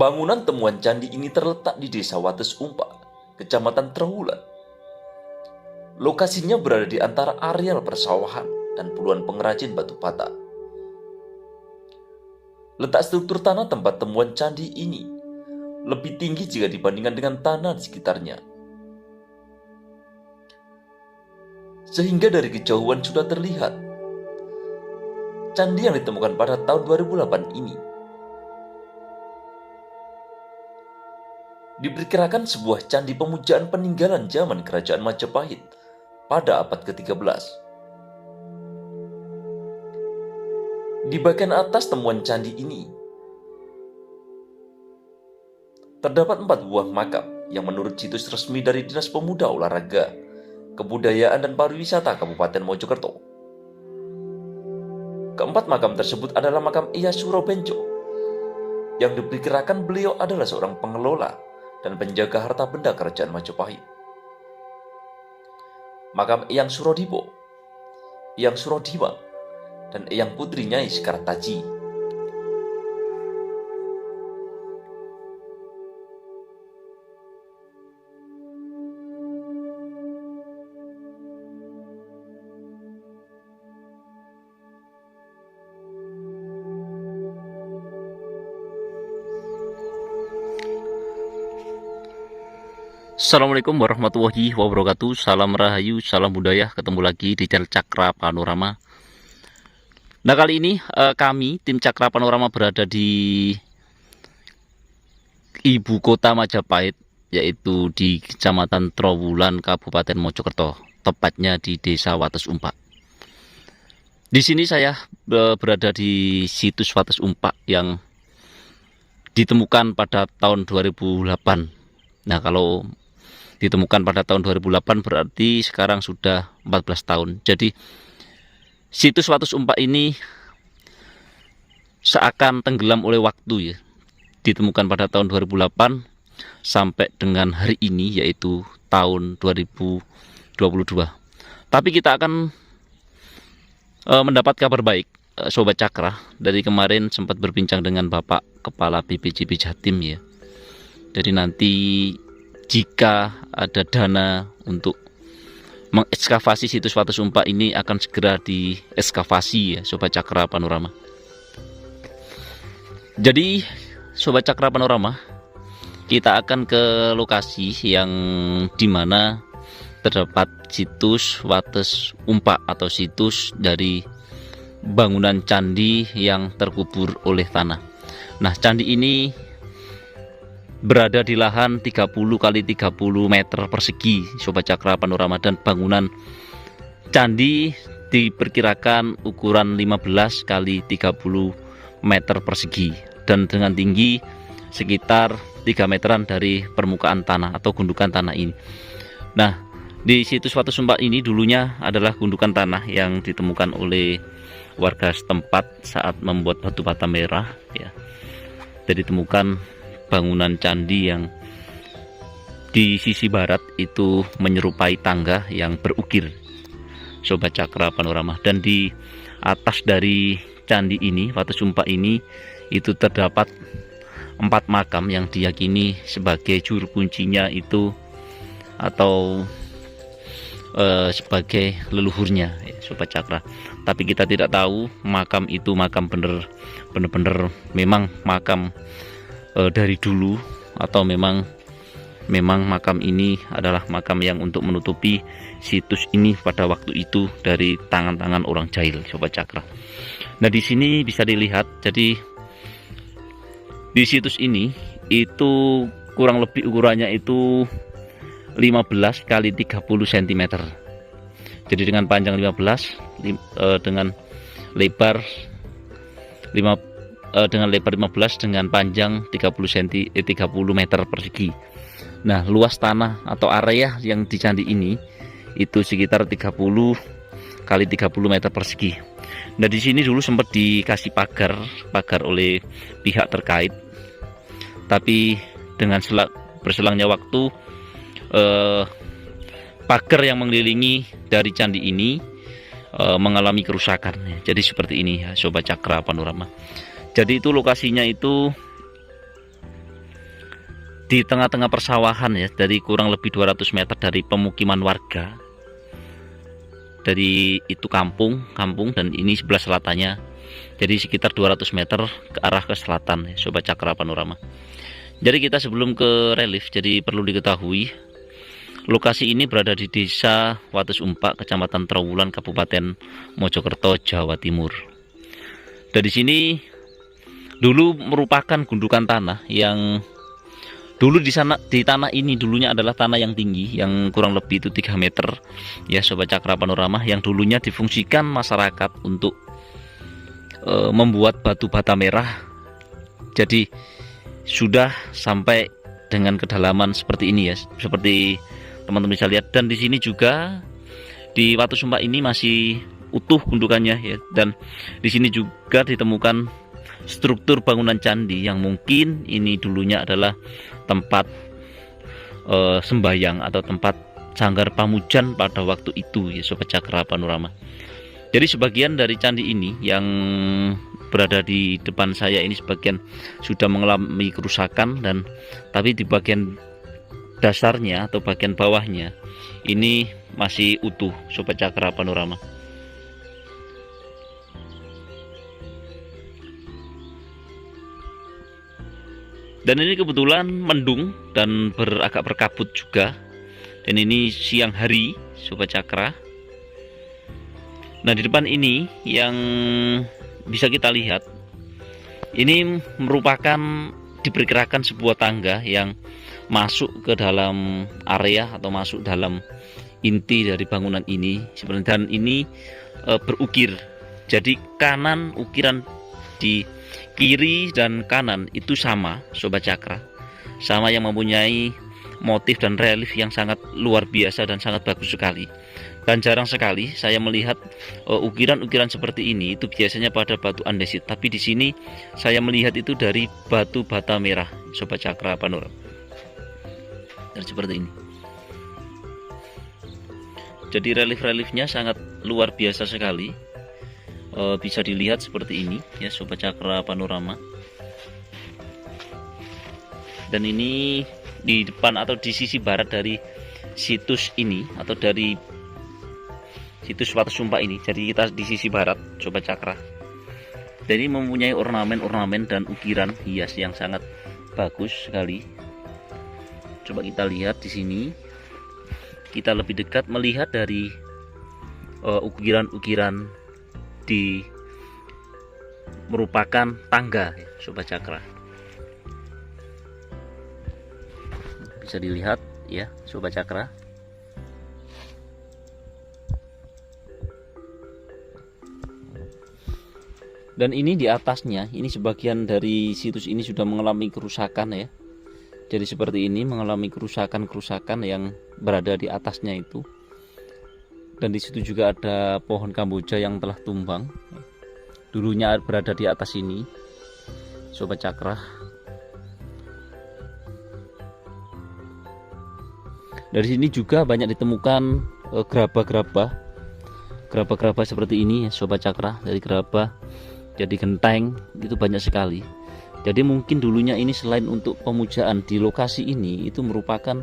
Bangunan temuan candi ini terletak di Desa Wates Umpak, Kecamatan Trowulan. Lokasinya berada di antara areal persawahan dan puluhan pengrajin batu bata. Letak struktur tanah tempat temuan candi ini lebih tinggi jika dibandingkan dengan tanah di sekitarnya. Sehingga dari kejauhan sudah terlihat candi yang ditemukan pada tahun 2008 ini diperkirakan sebuah candi pemujaan peninggalan zaman Kerajaan Majapahit pada abad ke-13. Di bagian atas temuan candi ini terdapat 4 buah makam yang menurut situs resmi dari Dinas Pemuda Olahraga, Kebudayaan dan Pariwisata Kabupaten Mojokerto. Keempat makam tersebut adalah makam Iya Suro Benco, yang diperkirakan beliau adalah seorang pengelola dan penjaga harta benda Kerajaan Majapahit. Makam Eyang Surodipo, Eyang Surodiwang, dan Eyang Putri Nyai Sekartaji. Assalamualaikum warahmatullahi wabarakatuh. Salam rahayu, salam budaya. Ketemu lagi di channel Cakra Panorama. Nah, kali ini kami tim Cakra Panorama berada di ibu kota Majapahit, yaitu di Kecamatan Trowulan, Kabupaten Mojokerto, tepatnya di Desa Wates Umpak. Di sini saya berada di situs Wates Umpak yang ditemukan pada tahun 2008. Nah, kalau ditemukan pada tahun 2008 berarti sekarang sudah 14 tahun. Jadi situs Wates Umpak ini seakan tenggelam oleh waktu ya. Ditemukan pada tahun 2008 sampai dengan hari ini, yaitu tahun 2022. Tapi kita akan mendapat kabar baik, Sobat Cakra. Dari kemarin sempat berbincang dengan Bapak Kepala BPJB Jatim ya. Jadi nanti jika ada dana untuk mengekskavasi situs Wates Umpak ini akan segera diekskavasi ya, Sobat Cakra Panorama. Jadi Sobat Cakra Panorama, kita akan ke lokasi yang dimana terdapat situs Wates Umpak atau situs dari bangunan candi yang terkubur oleh tanah. Nah, candi ini berada di lahan 30 kali 30 meter persegi, Sobat Cakra Panorama, dan bangunan candi diperkirakan ukuran 15 kali 30 meter persegi dan dengan tinggi sekitar 3 meteran dari permukaan tanah atau gundukan tanah ini. Nah, di situs Wates Umpak ini dulunya adalah gundukan tanah yang ditemukan oleh warga setempat saat membuat batu bata merah ya. Jadi ditemukan bangunan candi yang di sisi barat itu menyerupai tangga yang berukir, Sobat Cakra Panorama. Dan di atas dari candi ini, Wates Umpak ini, itu terdapat 4 makam yang diyakini sebagai juru kuncinya itu atau sebagai leluhurnya ya, Sobat Cakra. Tapi kita tidak tahu makam itu makam bener-bener memang makam dari dulu atau memang makam ini adalah makam yang untuk menutupi situs ini pada waktu itu dari tangan-tangan orang jahil, Sobat Cakra. Nah, di sini bisa dilihat, jadi di situs ini itu kurang lebih ukurannya itu 15 kali 30 cm. Jadi dengan panjang 15 dengan lebar 15 dengan panjang 30 meter persegi. Nah, luas tanah atau area yang di candi ini itu sekitar 30 kali 30 meter persegi. Nah, di sini dulu sempat dikasih pagar oleh pihak terkait. Tapi dengan berselangnya waktu pagar yang mengelilingi dari candi ini mengalami kerusakan. Jadi seperti ini ya, Sobat Cakra Panorama. Jadi itu lokasinya itu di tengah-tengah persawahan ya, dari kurang lebih 200 meter dari pemukiman warga. Dari itu kampung dan ini sebelah selatannya. Jadi sekitar 200 meter ke arah ke selatan ya, Sobat Cakra Panorama. Jadi kita sebelum ke relief, jadi perlu diketahui lokasi ini berada di Desa Wates Umpak, Kecamatan Trowulan, Kabupaten Mojokerto, Jawa Timur. Dari sini dulu merupakan gundukan tanah yang dulu di sana, di tanah ini dulunya adalah tanah yang tinggi, yang kurang lebih itu 3 meter ya Sobat Cakra Panorama, yang dulunya difungsikan masyarakat untuk membuat batu bata merah. Jadi sudah sampai dengan kedalaman seperti ini ya, seperti teman-teman bisa lihat. Dan di sini juga di Wates Umpak ini masih utuh gundukannya ya, dan di sini juga ditemukan struktur bangunan candi yang mungkin ini dulunya adalah tempat sembayang atau tempat sanggar pamujan pada waktu itu ya Sobat Cakra Panorama. Jadi sebagian dari candi ini yang berada di depan saya ini sebagian sudah mengalami kerusakan, dan tapi di bagian dasarnya atau bagian bawahnya ini masih utuh Sobat Cakra Panorama. Dan ini kebetulan mendung dan agak berkabut juga. Dan ini siang hari Sobat Cakra. Nah di depan ini yang bisa kita lihat, ini merupakan diperkirakan sebuah tangga yang masuk ke dalam area atau masuk dalam inti dari bangunan ini. Dan ini berukir. Jadi kanan, ukiran di kiri dan kanan itu sama Sobat Cakra, sama yang mempunyai motif dan relief yang sangat luar biasa dan sangat bagus sekali. Dan jarang sekali saya melihat ukiran-ukiran seperti ini itu biasanya pada batu andesit, tapi di sini saya melihat itu dari batu bata merah Sobat Cakra Panorama. Dan seperti ini. Jadi relief-reliefnya sangat luar biasa sekali. Bisa dilihat seperti ini ya Sobat Cakra Panorama. Dan ini di depan atau di sisi barat dari situs ini atau dari situs Wates Umpak ini. Jadi kita di sisi barat Sobat Cakra. Jadi mempunyai ornamen-ornamen dan ukiran hias yang sangat bagus sekali. Coba kita lihat di sini. Kita lebih dekat melihat dari ukiran-ukiran di merupakan tangga ya, Sobat Cakra. Bisa dilihat ya Sobat Cakra. Dan ini di atasnya, ini sebagian dari situs ini sudah mengalami kerusakan ya. Jadi seperti ini, mengalami kerusakan-kerusakan yang berada di atasnya itu. Dan di situ juga ada pohon Kamboja yang telah tumbang. Dulunya berada di atas ini, Sobat Cakra. Dari sini juga banyak ditemukan gerabah-gerabah seperti ini, Sobat Cakra. Dari gerabah jadi genteng itu banyak sekali. Jadi mungkin dulunya ini selain untuk pemujaan di lokasi ini, itu merupakan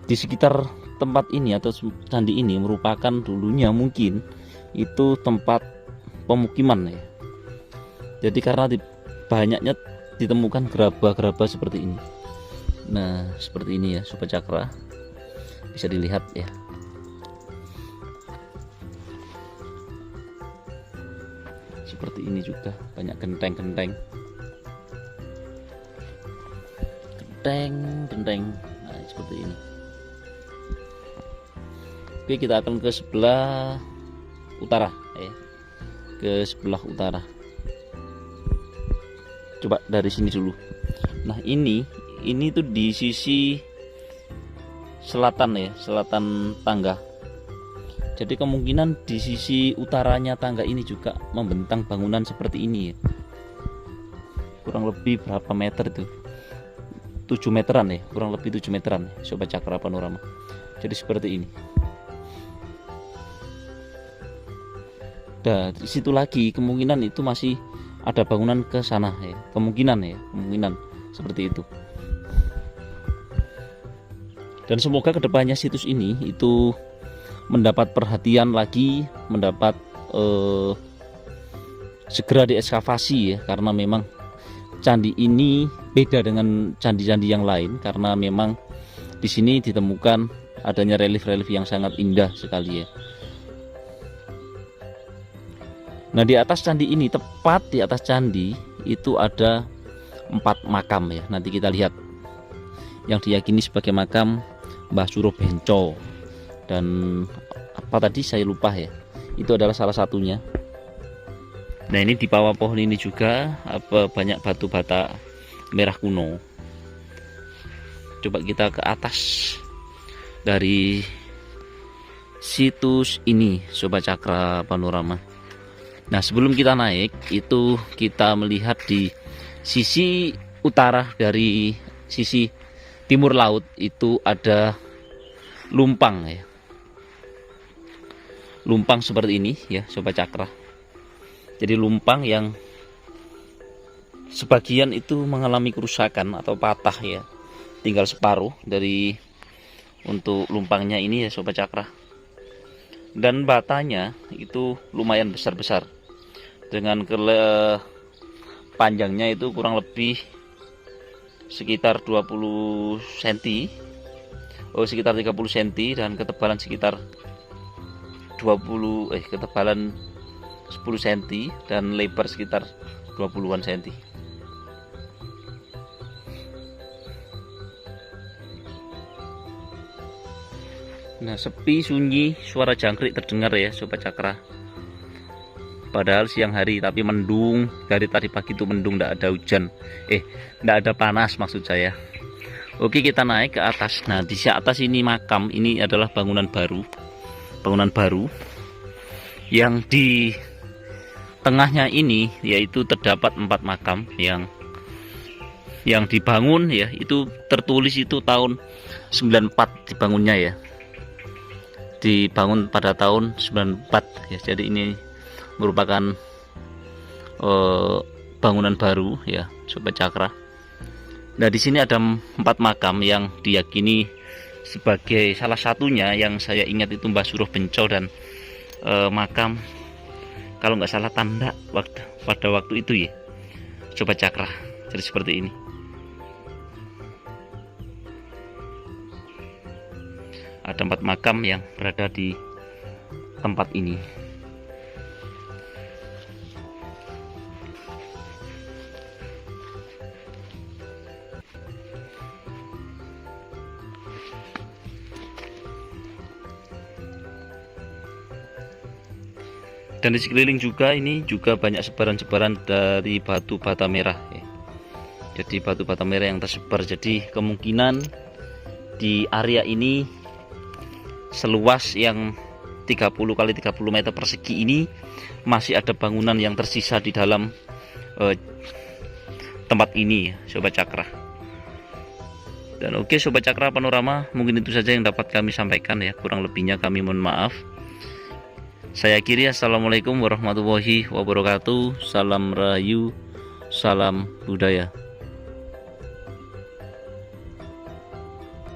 di sekitar tempat ini atau candi ini merupakan dulunya mungkin itu tempat pemukiman ya. Jadi karena banyaknya ditemukan gerabah-gerabah seperti ini. Nah seperti ini ya Sobat Cakra, bisa dilihat ya. Seperti ini juga banyak genteng. Nah seperti ini. Oke, kita akan ke sebelah utara ya. Ke sebelah utara. Coba dari sini dulu. Nah, ini tuh di sisi selatan ya, selatan tangga. Jadi kemungkinan di sisi utaranya tangga ini juga membentang bangunan seperti ini ya. Kurang lebih berapa meter itu? 7 meteran ya, kurang lebih 7 meteran ya, Sobat Cakra Panorama. Jadi seperti ini. Nah, di situ lagi kemungkinan itu masih ada bangunan ke sana ya, kemungkinan seperti itu. Dan semoga kedepannya situs ini itu mendapat perhatian lagi, mendapat segera diekskavasi ya, karena memang candi ini beda dengan candi-candi yang lain karena memang di sini ditemukan adanya relief-relief yang sangat indah sekali ya. Nah, di atas candi ini, tepat di atas candi itu ada 4 makam ya. Nanti kita lihat yang diyakini sebagai makam Mbah Surobenco. Dan apa tadi saya lupa ya. Itu adalah salah satunya. Nah, ini di bawah pohon ini juga banyak batu bata merah kuno. Coba kita ke atas dari situs ini, Sobat Cakra Panorama. Nah, sebelum kita naik itu kita melihat di sisi utara dari sisi timur laut itu ada lumpang ya. Lumpang seperti ini ya, Sobat Cakra. Jadi lumpang yang sebagian itu mengalami kerusakan atau patah ya. Tinggal separuh dari untuk lumpangnya ini ya, Sobat Cakra. Dan batanya itu lumayan besar-besar. Dengan panjangnya itu kurang lebih sekitar 20 cm. Sekitar 30 cm dan ketebalan sekitar ketebalan 10 cm dan lebar sekitar 20-an cm. Nah, sepi sunyi, suara jangkrik terdengar ya, Sobat Cakra. Padahal siang hari tapi mendung, dari tadi pagi itu mendung, tidak ada hujan, tidak ada panas maksud saya. Oke, kita naik ke atas. Nah, di atas ini makam, ini adalah bangunan baru yang di tengahnya ini yaitu terdapat 4 makam yang dibangun ya, itu tertulis itu tahun 94 dibangunnya ya, dibangun pada tahun 94 ya. Jadi ini merupakan bangunan baru ya, Sobat Cakra. Nah, di sini ada 4 makam yang diyakini sebagai salah satunya yang saya ingat itu Mbah Surobenco dan makam kalau nggak salah tanda pada waktu itu ya, Sobat Cakra. Jadi seperti ini. Ada 4 makam yang berada di tempat ini. Dan di sekeliling juga ini juga banyak sebaran-sebaran dari batu bata merah ya. Jadi batu bata merah yang tersebar. Jadi kemungkinan di area ini seluas yang 30 kali 30 meter persegi ini masih ada bangunan yang tersisa di dalam tempat ini ya, Sobat Cakra. Dan oke, Sobat Cakra Panorama, mungkin itu saja yang dapat kami sampaikan ya. Kurang lebihnya kami mohon maaf. Saya akhiri, assalamualaikum warahmatullahi wabarakatuh. Salam Rahayu, salam budaya.